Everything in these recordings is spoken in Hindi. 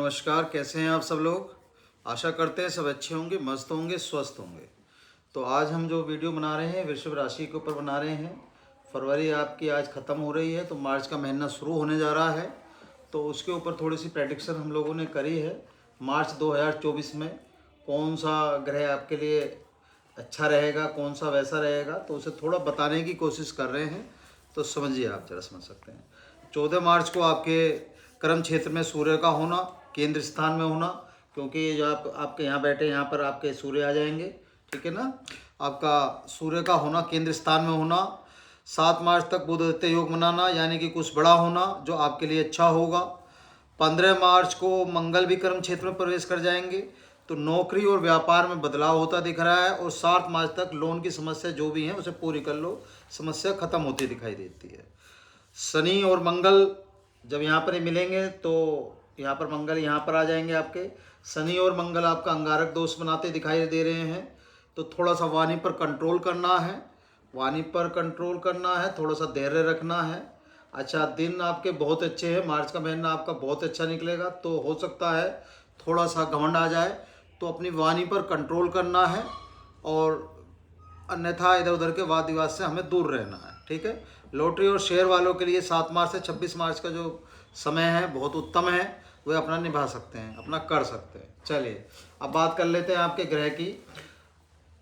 नमस्कार, कैसे हैं आप सब लोग। आशा करते हैं सब अच्छे होंगे, मस्त होंगे, स्वस्थ होंगे। तो आज हम जो वीडियो बना रहे हैं वृषभ राशि के ऊपर बना रहे हैं। फरवरी आपकी आज ख़त्म हो रही है तो मार्च का महीना शुरू होने जा रहा है। तो उसके ऊपर थोड़ी सी प्रेडिक्शन हम लोगों ने करी है। मार्च 2024 में कौन सा ग्रह आपके लिए अच्छा रहेगा, कौन सा वैसा रहेगा, तो उसे थोड़ा बताने की कोशिश कर रहे हैं। तो समझिए, आप जरा समझ सकते हैं। 14 मार्च को आपके कर्म क्षेत्र में सूर्य का होना, केंद्र स्थान में होना, क्योंकि ये जो आपके यहाँ बैठे, यहाँ पर आपके सूर्य आ जाएंगे, ठीक है ना। आपका सूर्य का होना, केंद्र स्थान में होना। 7 मार्च तक बुध योग मनाना, यानी कि कुछ बड़ा होना जो आपके लिए अच्छा होगा। 15 मार्च को मंगल भी कर्म क्षेत्र में प्रवेश कर जाएंगे, तो नौकरी और व्यापार में बदलाव होता दिख रहा है। और 7 मार्च तक लोन की समस्या जो भी है उसे पूरी कर लो, समस्या खत्म होती दिखाई देती है। शनि और मंगल जब यहाँ पर ही मिलेंगे तो यहाँ पर मंगल यहाँ पर आ जाएंगे आपके। शनि और मंगल आपका अंगारक दोष बनाते दिखाई दे रहे हैं, तो थोड़ा सा वाणी पर कंट्रोल करना है, वाणी पर कंट्रोल करना है, थोड़ा सा धैर्य रखना है। अच्छा, दिन आपके बहुत अच्छे हैं, मार्च का महीना आपका बहुत अच्छा निकलेगा। तो हो सकता है थोड़ा सा घमंड आ जाए, तो अपनी वाणी पर कंट्रोल करना है और अन्यथा इधर उधर के वाद विवाद से हमें दूर रहना है, ठीक है। लॉटरी और शेयर वालों के लिए 7 मार्च से 26 मार्च का जो समय है बहुत उत्तम है, वे अपना निभा सकते हैं, अपना कर सकते हैं। चलिए अब बात कर लेते हैं आपके ग्रह की।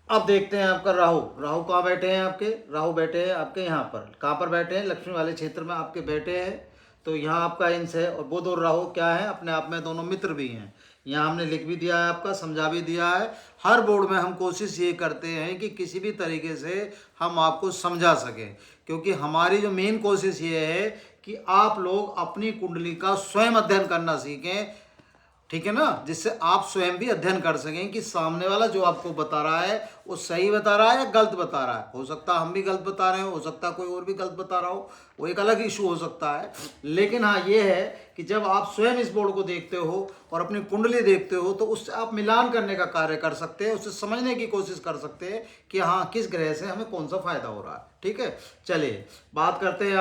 अब देखते हैं आपका राहु। राहु कहाँ बैठे हैं आपके? राहु बैठे हैं आपके यहाँ पर। कहाँ पर बैठे हैं? लक्ष्मी वाले क्षेत्र में आपके बैठे हैं। तो यहाँ आपका इंस है। और बुध और राहु क्या है? अपने आप में दोनों मित्र भी हैं। यहाँ हमने लिख भी दिया है, आपका समझा भी दिया है। हर बोर्ड में हम कोशिश ये करते हैं कि किसी भी तरीके से हम आपको समझा सकें, क्योंकि हमारी जो मेन कोशिश ये है कि आप लोग अपनी कुंडली का स्वयं अध्ययन करना सीखें, ठीक है ना, जिससे आप स्वयं भी अध्ययन कर सकें कि सामने वाला जो आपको बता रहा है वो सही बता रहा है या गलत बता रहा है। हो सकता है हम भी गलत बता रहे हो सकता है कोई और भी गलत बता रहा हो, वो एक अलग इशू हो सकता है। लेकिन हाँ, ये है कि जब आप स्वयं इस बोर्ड को देखते हो और अपनी कुंडली देखते हो तो उससे आप मिलान करने का कार्य कर सकते हैं, उससे समझने की कोशिश कर सकते हैं कि हाँ, किस ग्रह से हमें कौन सा फायदा हो रहा है, ठीक है। चलिए बात करते हैं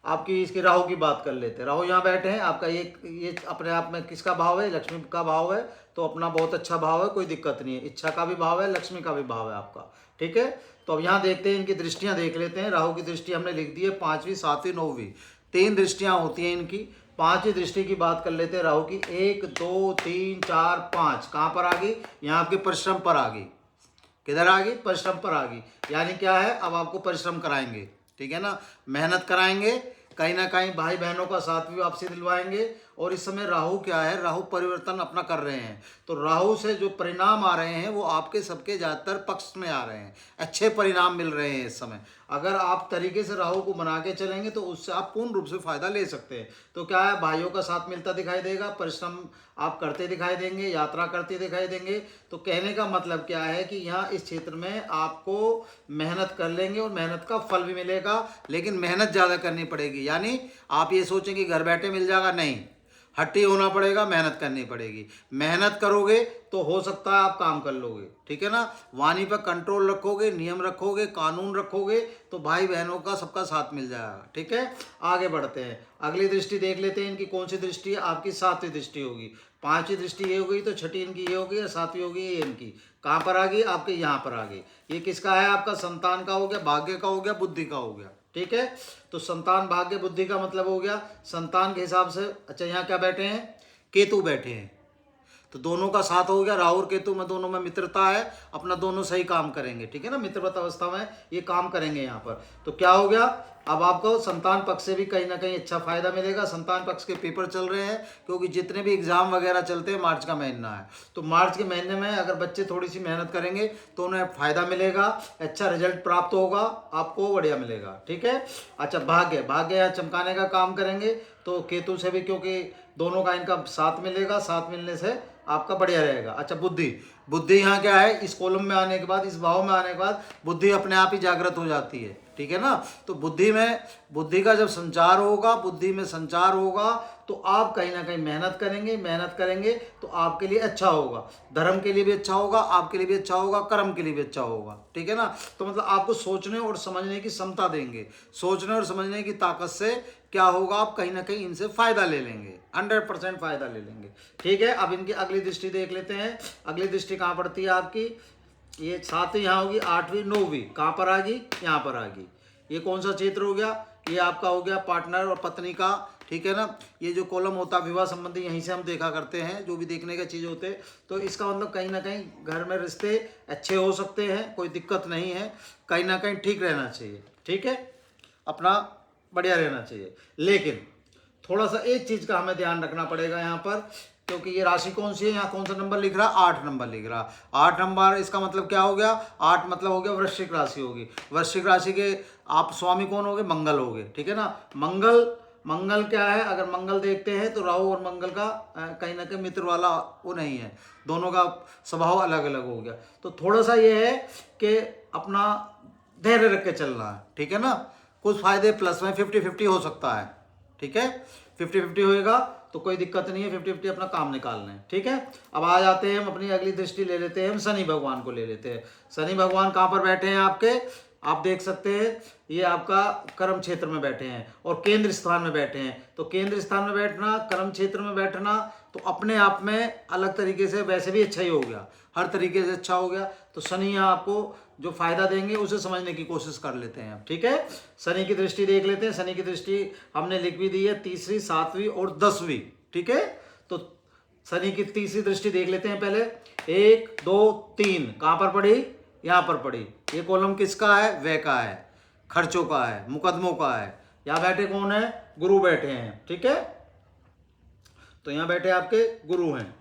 आपकी इसके राहु की बात कर लेते हैं। राहु यहाँ बैठे हैं आपका। ये अपने आप में किसका भाव है? लक्ष्मी का भाव है। तो अपना बहुत अच्छा भाव है, कोई दिक्कत नहीं है। इच्छा का भी भाव है, लक्ष्मी का भी भाव है आपका, ठीक है। तो अब यहाँ देखते हैं, इनकी दृष्टियाँ देख लेते हैं। राहु की दृष्टि हमने लिख दी है 5वीं, 7वीं, 9वीं, 3 दृष्टियाँ होती हैं इनकी। 5वीं दृष्टि की बात कर लेते हैं राहु की। 1 2 3 4 5 कहाँ पर आ गई? यहाँ आपके परिश्रम पर आ गई। किधर आ गई? परिश्रम पर आ गई। यानी क्या है? अब आपको परिश्रम कराएंगे, ठीक है ना, मेहनत कराएंगे, कहीं ना कहीं भाई बहनों का साथ भी आपसे दिलवाएंगे। और इस समय राहु क्या है? राहु परिवर्तन अपना कर रहे हैं। तो राहु से जो परिणाम आ रहे हैं वो आपके सबके ज़्यादातर पक्ष में आ रहे हैं, अच्छे परिणाम मिल रहे हैं इस समय। अगर आप तरीके से राहु को बना के चलेंगे तो उससे आप पूर्ण रूप से फायदा ले सकते हैं। तो क्या है? भाइयों का साथ मिलता दिखाई देगा, परिश्रम आप करते दिखाई देंगे, यात्रा करते दिखाई देंगे। तो कहने का मतलब क्या है कि यहाँ इस क्षेत्र में आपको मेहनत कर लेंगे और मेहनत का फल भी मिलेगा, लेकिन मेहनत ज़्यादा करनी पड़ेगी। यानी आप ये सोचें कि घर बैठे मिल जाएगा, नहीं, हट्टी होना पड़ेगा, मेहनत करनी पड़ेगी। मेहनत करोगे तो हो सकता है आप काम कर लोगे, ठीक है ना। वाणी पर कंट्रोल रखोगे, नियम रखोगे, कानून रखोगे, तो भाई बहनों का सबका साथ मिल जाएगा, ठीक है। आगे बढ़ते हैं, अगली दृष्टि देख लेते हैं इनकी कौन सी दृष्टि है। आपकी 7वीं दृष्टि होगी। 5वीं दृष्टि ये हो गई, तो छठी इनकी ये होगी और 7वीं होगी ये इनकी। कहाँ पर आ गई? आपके यहाँ पर आ गई। ये किसका है? आपका संतान का हो गया, भाग्य का हो गया, बुद्धि का हो गया, ठीक है। तो संतान, भाग्य, बुद्धि का मतलब हो गया संतान के हिसाब से। अच्छा, यहाँ क्या बैठे हैं? केतु बैठे हैं। तो दोनों का साथ हो गया, राहु और केतु में दोनों में मित्रता है, अपना दोनों सही काम करेंगे, ठीक है ना, मित्रवत अवस्था में ये काम करेंगे यहाँ पर। तो क्या हो गया? अब आपको संतान पक्ष से भी कहीं ना कहीं अच्छा फायदा मिलेगा। संतान पक्ष के पेपर चल रहे हैं, क्योंकि जितने भी एग्जाम वगैरह चलते हैं मार्च का महीना है, तो मार्च के महीने में अगर बच्चे थोड़ी सी मेहनत करेंगे तो उन्हें फायदा मिलेगा, अच्छा रिजल्ट प्राप्त होगा, आपको बढ़िया मिलेगा, ठीक है। अच्छा, भाग्य, भाग्य यहाँ चमकाने का काम करेंगे। तो केतु से भी, क्योंकि दोनों का इनका साथ मिलेगा, साथ मिलने से आपका बढ़िया रहेगा। अच्छा, बुद्धि, बुद्धि यहाँ क्या है? इस कॉलम में आने के बाद, इस भाव में आने के बाद बुद्धि अपने आप ही जागृत हो जाती है, ठीक है ना। तो बुद्धि में, बुद्धि का जब संचार होगा, बुद्धि में संचार होगा, तो आप कहीं ना कहीं मेहनत करेंगे, मेहनत करेंगे तो आपके लिए अच्छा होगा, धर्म के लिए भी अच्छा होगा, आपके लिए भी अच्छा होगा, कर्म के लिए भी अच्छा होगा। ठीक है ना। तो मतलब आपको सोचने और समझने की क्षमता देंगे, सोचने और समझने की ताकत से क्या होगा, आप कहीं ना कहीं इनसे फायदा ले लेंगे, 100% फायदा ले लेंगे। ठीक है। अब इनकी अगली दृष्टि देख लेते हैं। अगली दृष्टि कहाँ पड़ती है आपकी, ये 7वीं यहाँ होगी, 8वीं 9वीं कहाँ पर आ गई, यहाँ पर आ गई। ये कौन सा क्षेत्र हो गया, ये आपका हो गया पार्टनर और पत्नी का। ठीक है ना। ये जो कॉलम होता है विवाह संबंधी, यहीं से हम देखा करते हैं, जो भी देखने का चीज़ होते हैं। तो इसका मतलब कहीं ना कहीं घर में रिश्ते अच्छे हो सकते हैं, कोई दिक्कत नहीं है, कहीं ना कहीं ठीक रहना चाहिए। ठीक है, अपना बढ़िया रहना चाहिए। लेकिन थोड़ा सा एक चीज़ का हमें ध्यान रखना पड़ेगा यहाँ पर, क्योंकि ये राशि कौन सी है, यहाँ कौन सा नंबर लिख रहा है, 8 नंबर लिख रहा। 8 नंबर, इसका मतलब क्या हो गया, 8 मतलब हो गया वृश्चिक राशि होगी। वृश्चिक राशि के आप स्वामी कौन होगे, मंगल होगे। ठीक है ना। मंगल क्या है, अगर मंगल देखते हैं तो राहु और मंगल का कहीं ना कहीं मित्र वाला वो नहीं है, दोनों का स्वभाव अलग अलग हो गया। तो थोड़ा सा ये है कि अपना धैर्य रख के चलना है। ठीक है ना। कुछ फायदे प्लस में 50-50 हो सकता है। ठीक है, 50-50 होएगा तो कोई दिक्कत नहीं है, 50-50 अपना काम निकाल लें। ठीक है। अब आ जाते हैं हम अपनी अगली दृष्टि ले लेते हैं, हम शनि भगवान को ले लेते हैं। शनि भगवान कहाँ पर बैठे हैं आपके, आप देख सकते हैं, ये आपका कर्म क्षेत्र में बैठे हैं और केंद्र स्थान में बैठे हैं। तो केंद्र स्थान में बैठना, कर्म क्षेत्र में बैठना, तो अपने आप में अलग तरीके से वैसे भी अच्छा ही हो गया, हर तरीके से अच्छा हो गया। तो शनि यहाँ आपको जो फायदा देंगे उसे समझने की कोशिश कर लेते हैं। ठीक है। शनि की दृष्टि देख लेते हैं। शनि की दृष्टि हमने लिख भी दी है, 3वीं 7वीं और 10वीं। ठीक है। तो शनि की 3री दृष्टि देख लेते हैं पहले। 1 2 3 कहाँ पर पड़ी, यहाँ पर पड़ी। ये कॉलम किसका है, व्यय का है, खर्चों का है, मुकदमों का है। यहाँ बैठे कौन है, गुरु बैठे हैं। ठीक है। तो यहाँ बैठे आपके गुरु हैं।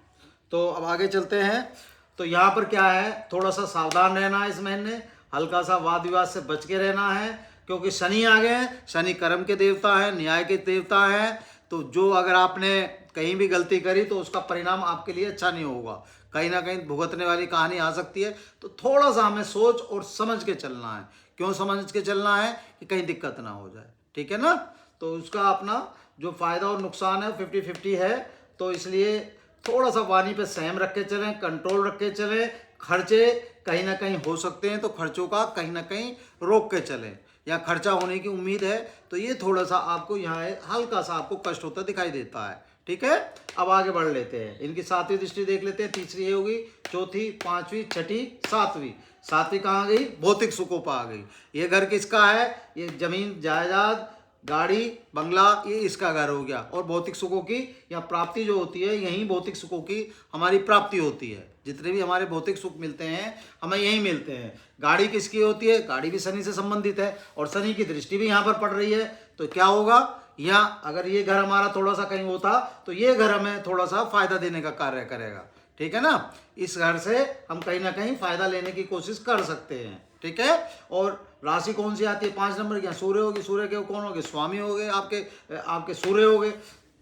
तो अब आगे चलते हैं। तो यहाँ पर क्या है, थोड़ा सा सावधान रहना है इस महीने, हल्का सा वाद विवाद से बच के रहना है, क्योंकि शनि आ गए हैं। शनि कर्म के देवता है, न्याय के देवता है। तो जो अगर आपने कहीं भी गलती करी तो उसका परिणाम आपके लिए अच्छा नहीं होगा, कहीं ना कहीं भुगतने वाली कहानी आ सकती है। तो थोड़ा सा हमें सोच और समझ के चलना है। क्यों समझ के चलना है, कि कहीं दिक्कत ना हो जाए। ठीक है ना। तो उसका अपना जो फायदा और नुकसान है 50-50 है। तो इसलिए थोड़ा सा वाणी पे संयम रख के चलें, कंट्रोल रख के चलें। खर्चे कहीं ना कहीं हो सकते हैं, तो खर्चों का कहीं ना कहीं रोक के चलें, या खर्चा होने की उम्मीद है तो ये थोड़ा सा आपको यहाँ हल्का सा आपको कष्ट होता दिखाई देता है। ठीक है। अब आगे बढ़ लेते हैं, इनकी 7वीं दृष्टि देख लेते हैं। 3री ये होगी, 4थी 5वीं 6ठी 7वीं। 7वीं कहाँ गई, भौतिक सुखों पर आ गई। ये घर किसका है, ये जमीन जायदाद गाड़ी बंगला, ये इसका घर हो गया। और भौतिक सुखों की या प्राप्ति जो होती है, यहीं भौतिक सुखों की हमारी प्राप्ति होती है। जितने भी हमारे भौतिक सुख मिलते हैं हमें यहीं मिलते हैं। गाड़ी किसकी होती है, गाड़ी भी शनि से संबंधित है, और शनि की दृष्टि भी यहाँ पर पड़ रही है। तो क्या होगा, या अगर ये घर हमारा थोड़ा सा कहीं होता तो ये घर हमें थोड़ा सा फायदा देने का कार्य करेगा। ठीक है ना। इस घर से हम कहीं ना कहीं फायदा लेने की कोशिश कर सकते हैं। ठीक है। और राशि कौन सी आती है, 5 नंबर की, सूर्य होगी। सूर्य के कौन हो गए, स्वामी हो गए आपके सूर्य हो गए,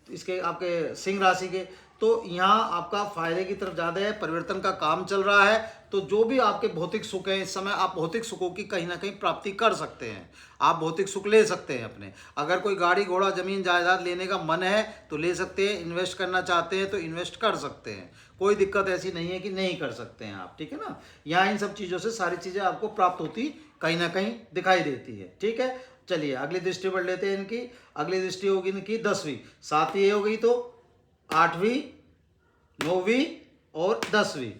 इसके आपके सिंह राशि के। तो यहाँ आपका फायदे की तरफ ज़्यादा है, परिवर्तन का काम चल रहा है। तो जो भी आपके भौतिक सुख हैं इस समय, आप भौतिक सुखों की कहीं ना कहीं प्राप्ति कर सकते हैं, आप भौतिक सुख ले सकते हैं अपने। अगर कोई गाड़ी घोड़ा जमीन जायदाद लेने का मन है तो ले सकते हैं, इन्वेस्ट करना चाहते हैं तो इन्वेस्ट कर सकते हैं, कोई दिक्कत ऐसी नहीं है कि नहीं कर सकते हैं आप। ठीक है ना। यहाँ इन सब चीज़ों से सारी चीज़ें आपको प्राप्त होती कहीं ना कहीं दिखाई देती है। ठीक है। चलिए अगली दृष्टि बढ़ लेते हैं इनकी। अगली दृष्टि होगी इनकी 10वीं। 7वीं हो गई तो 8वीं 9वीं और 10वीं।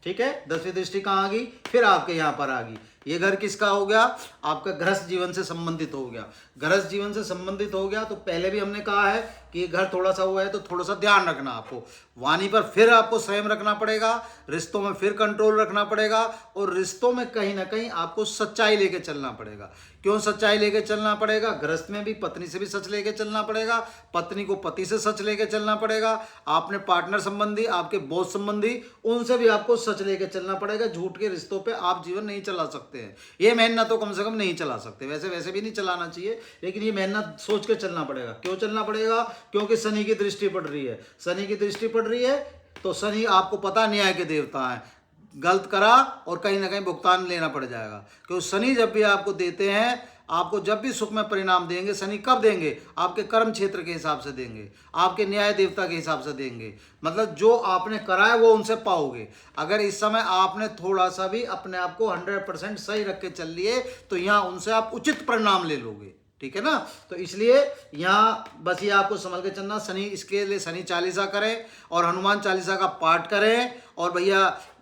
ठीक है। 10वीं दृष्टि कहाँ आ गई, फिर आपके यहाँ पर आ गई। ये घर किसका हो गया, आपका गृहस्थ जीवन से संबंधित हो गया। गृहस्थ जीवन से संबंधित हो गया तो पहले भी हमने कहा है कि ये घर थोड़ा सा हुआ है तो थोड़ा सा ध्यान रखना आपको, वाणी पर फिर आपको संयम रखना पड़ेगा, रिश्तों में फिर कंट्रोल रखना पड़ेगा, और रिश्तों में कहीं ना कहीं आपको सच्चाई लेके चलना पड़ेगा। क्यों सच्चाई लेके चलना पड़ेगा, गृहस्थ में भी पत्नी से भी सच लेके चलना पड़ेगा, पत्नी को पति से सच लेके चलना पड़ेगा, आपने पार्टनर संबंधी, आपके बॉस संबंधी, उनसे भी आपको सच लेके चलना पड़ेगा। झूठ के रिश्तों पे आप जीवन नहीं चला सकते हैं, ये मेहनत तो कम से कम नहीं चला सकते, वैसे भी नहीं चलाना चाहिए, लेकिन ये मेहनत सोच के चलना पड़ेगा। क्यों चलना पड़ेगा, क्योंकि शनि की दृष्टि पड़ रही है। शनि की दृष्टि पड़ रही है तो शनि आपको पता न्याय के देवता है, गलत करा और कहीं ना कहीं भुगतान लेना पड़ जाएगा। क्योंकि शनि जब भी आपको देते हैं, आपको जब भी सुख में परिणाम देंगे, शनि कब देंगे? आपके कर्म क्षेत्र के हिसाब से देंगे, आपके न्याय देवता के हिसाब से देंगे। मतलब जो आपने करा है वो उनसे पाओगे। अगर इस समय आपने थोड़ा सा भी अपने आप को 100% सही रख के चल लिए तो यहाँ उनसे आप उचित परिणाम ले लोगे। ठीक है ना? तो इसलिए यहाँ बस ये आपको समझ के चलना। शनि, इसके लिए शनि चालीसा करें और हनुमान चालीसा का पाठ करें। और भैया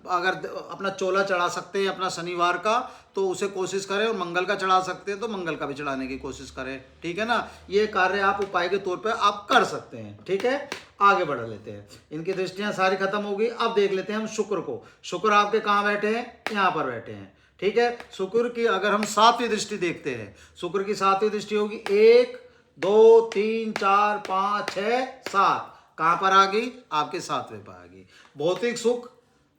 अगर अपना चोला चढ़ा सकते हैं अपना शनिवार का तो उसे कोशिश करें, और मंगल का चढ़ा सकते हैं तो मंगल का भी चढ़ाने की कोशिश करें। ठीक है ना? ये कार्य आप उपाय के तौर पे आप कर सकते हैं। ठीक है, आगे बढ़ लेते हैं। इनकी दृष्टियां सारी खत्म होगी। अब देख लेते हैं हम शुक्र को। शुक्र आपके कहाँ बैठे हैं? यहाँ पर बैठे हैं। ठीक है, शुक्र की अगर हम 7वीं दृष्टि देखते हैं, शुक्र की 7वीं दृष्टि होगी 1 2 3 4 5 6 7। कहां पर आ गई? आपके 7वें पर आ गई। भौतिक सुख,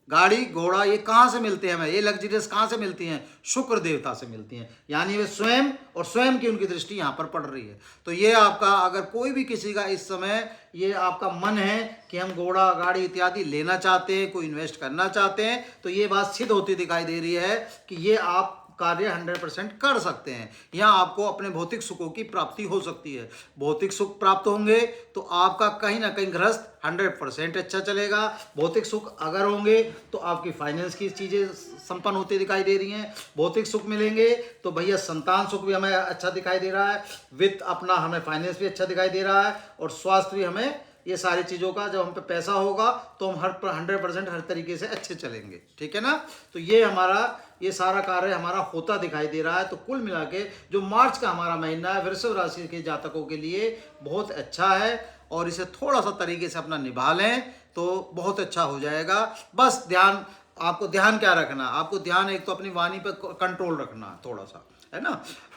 गाड़ी घोड़ा, ये कहाँ से मिलते हैं हमें? ये लग्जरियस कहाँ से मिलती हैं? शुक्र देवता से मिलती हैं। यानी वे स्वयं, और स्वयं की उनकी दृष्टि यहाँ पर पड़ रही है। तो ये आपका, अगर कोई भी किसी का इस समय ये आपका मन है कि हम घोड़ा गाड़ी इत्यादि लेना चाहते हैं, कोई इन्वेस्ट करना चाहते हैं, तो ये बात सिद्ध होती दिखाई दे रही है कि ये आप कार्य 100% कर सकते हैं। यहाँ आपको अपने भौतिक सुखों की प्राप्ति हो सकती है। भौतिक सुख प्राप्त होंगे तो आपका कहीं ना कहीं गृहस्थ 100% अच्छा चलेगा। भौतिक सुख अगर होंगे तो आपकी फाइनेंस की चीज़ें संपन्न होती दिखाई दे रही हैं। भौतिक सुख मिलेंगे तो भैया संतान सुख भी हमें अच्छा दिखाई दे रहा है, वित्त अपना हमें फाइनेंस भी अच्छा दिखाई दे रहा है, और स्वास्थ्य भी हमें, ये सारी चीज़ों का जब हम पे पैसा होगा तो हम 100% हर तरीके से अच्छे चलेंगे। ठीक है ना? तो ये हमारा, ये सारा कार्य हमारा होता दिखाई दे रहा है। तो कुल मिला के जो मार्च का हमारा महीना है वृषभ राशि के जातकों के लिए बहुत अच्छा है, और इसे थोड़ा सा तरीके से अपना निभा लें तो बहुत अच्छा हो जाएगा। बस ध्यान, आपको ध्यान क्या रखना? आपको ध्यान एक तो अपनी वाणी पर कंट्रोल रखना थोड़ा सा, है ना?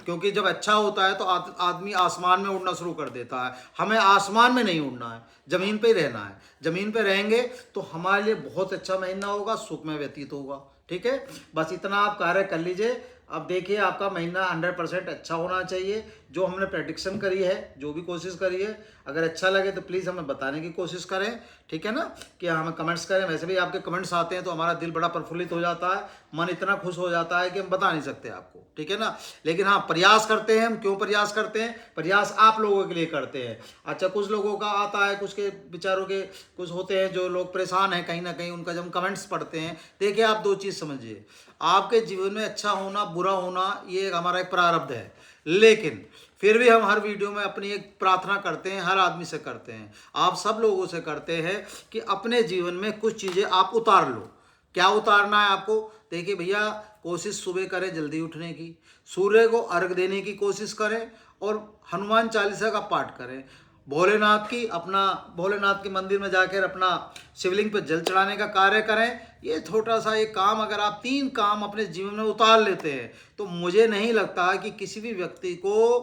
क्योंकि जब अच्छा होता है तो आदमी आसमान में उड़ना शुरू कर देता है। हमें आसमान में नहीं उड़ना है, ज़मीन पे ही रहना है। ज़मीन पे रहेंगे तो हमारे लिए बहुत अच्छा महीना होगा, सुख में व्यतीत होगा। ठीक है, बस इतना आप कार्य कर लीजिए। अब देखिए आपका महीना 100% अच्छा होना चाहिए। जो हमने प्रेडिक्शन करी है, जो भी कोशिश करी है, अगर अच्छा लगे तो प्लीज़ हमें बताने की कोशिश करें। ठीक है ना? कि हमें कमेंट्स करें। वैसे भी आपके कमेंट्स आते हैं तो हमारा दिल बड़ा प्रफुल्लित हो जाता है, मन इतना खुश हो जाता है कि हम बता नहीं सकते आपको। ठीक है ना? लेकिन हाँ, प्रयास करते हैं हम। क्यों प्रयास करते हैं? प्रयास आप लोगों के लिए करते हैं। अच्छा, कुछ लोगों का आता है, कुछ के बेचारों के कुछ होते हैं जो लोग परेशान हैं कहीं ना कहीं, उनका जब हम कमेंट्स पढ़ते हैं, देखिए आप दो चीज़ समझिए। आपके जीवन में अच्छा होना बुरा होना ये हमारा एक प्रारब्ध है, लेकिन फिर भी हम हर वीडियो में अपनी एक प्रार्थना करते हैं, हर आदमी से करते हैं, आप सब लोगों से करते हैं कि अपने जीवन में कुछ चीज़ें आप उतार लो। क्या उतारना है आपको? देखिए भैया, कोशिश सुबह करें जल्दी उठने की, सूर्य को अर्घ देने की कोशिश करें, और हनुमान चालीसा का पाठ करें। भोलेनाथ के मंदिर में जाकर अपना शिवलिंग पर जल चढ़ाने का कार्य करें। ये छोटा सा एक काम अगर आप 3 काम अपने जीवन में उतार लेते हैं तो मुझे नहीं लगता कि किसी भी व्यक्ति को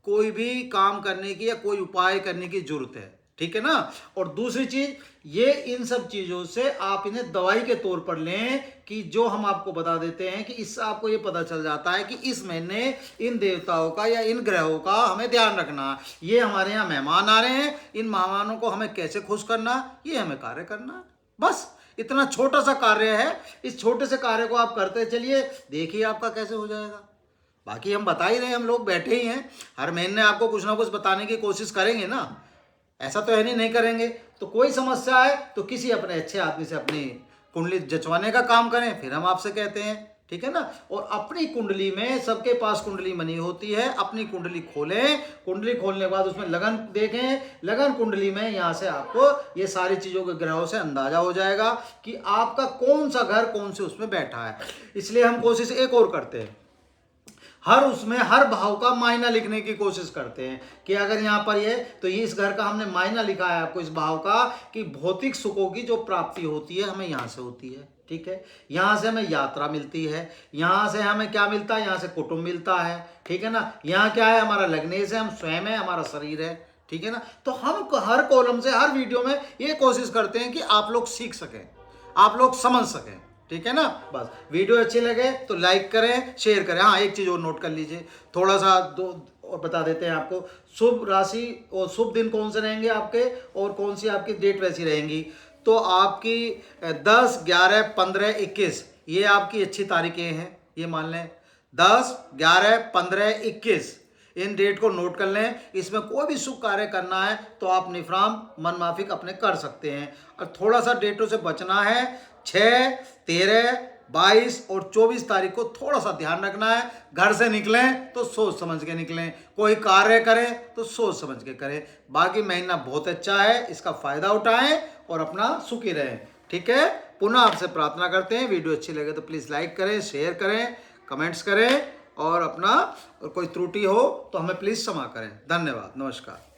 कोई भी काम करने की या कोई उपाय करने की जरूरत है। ठीक है ना? और दूसरी चीज, ये इन सब चीजों से आप इन्हें दवाई के तौर पर लें कि जो हम आपको बता देते हैं कि इससे आपको ये पता चल जाता है कि इस महीने इन देवताओं का या इन ग्रहों का हमें ध्यान रखना, ये हमारे यहाँ मेहमान आ रहे हैं, इन मेहमानों को हमें कैसे खुश करना, ये हमें कार्य करना है। बस इतना छोटा सा कार्य है। इस छोटे से कार्य को आप करते चलिए, देखिए आपका कैसे हो जाएगा। बाकी हम बता ही रहे हैं, हम लोग बैठे ही हैं, हर महीने आपको कुछ ना कुछ बताने की कोशिश करेंगे ना। ऐसा तो है नहीं करेंगे। तो कोई समस्या है तो किसी अपने अच्छे आदमी से अपनी कुंडली जचवाने का काम करें, फिर हम आपसे कहते हैं। ठीक है ना? और अपनी कुंडली में, सबके पास कुंडली बनी होती है, अपनी कुंडली खोलें। कुंडली खोलने के बाद उसमें लगन देखें। लगन कुंडली में यहाँ से आपको ये सारी चीज़ों के ग्रहों से अंदाजा हो जाएगा कि आपका कौन सा घर कौन से उसमें बैठा है। इसलिए हम कोशिश एक और करते हैं, हर भाव का मायना लिखने की कोशिश करते हैं कि अगर यहाँ पर ये, तो ये इस घर का हमने मायना लिखा है आपको, इस भाव का, कि भौतिक सुखों की जो प्राप्ति होती है हमें यहाँ से होती है। ठीक है? यहाँ से हमें यात्रा मिलती है, यहाँ से हमें क्या मिलता है? यहाँ से कुटुंब मिलता है। ठीक है ना? यहाँ क्या है? हमारा लग्नेश है, हम स्वयं है, हमारा शरीर है। ठीक है ना? तो हम हर कॉलम से, हर वीडियो में ये कोशिश करते हैं कि आप लोग सीख सकें, आप लोग समझ सकें। ठीक है ना? बस वीडियो अच्छी लगे तो लाइक करें, शेयर करें। हाँ, एक चीज़ और नोट कर लीजिए, थोड़ा सा दो और बता देते हैं आपको। शुभ राशि और शुभ दिन कौन से रहेंगे आपके, और कौन सी आपकी डेट वैसी रहेंगी। तो आपकी 10, 11, 15, 21 ये आपकी अच्छी तारीखें हैं, ये मान लें। 10, 11, 15, 21 इन डेट को नोट कर लें। इसमें कोई भी शुभ कार्य करना है तो आप निफ्राम मन माफिक अपने कर सकते हैं। और थोड़ा सा डेटों से बचना है। 6, 13, 22 और 24 तारीख को थोड़ा सा ध्यान रखना है। घर से निकलें तो सोच समझ के निकलें, कोई कार्य करें तो सोच समझ के करें। बाकी महीना बहुत अच्छा है, इसका फायदा उठाएं और अपना सुखी रहें। ठीक है, पुनः आपसे प्रार्थना करते हैं, वीडियो अच्छी लगे तो प्लीज़ लाइक करें, शेयर करें, कमेंट्स करें और अपना कोई त्रुटि हो तो हमें प्लीज़ क्षमा करें। धन्यवाद, नमस्कार।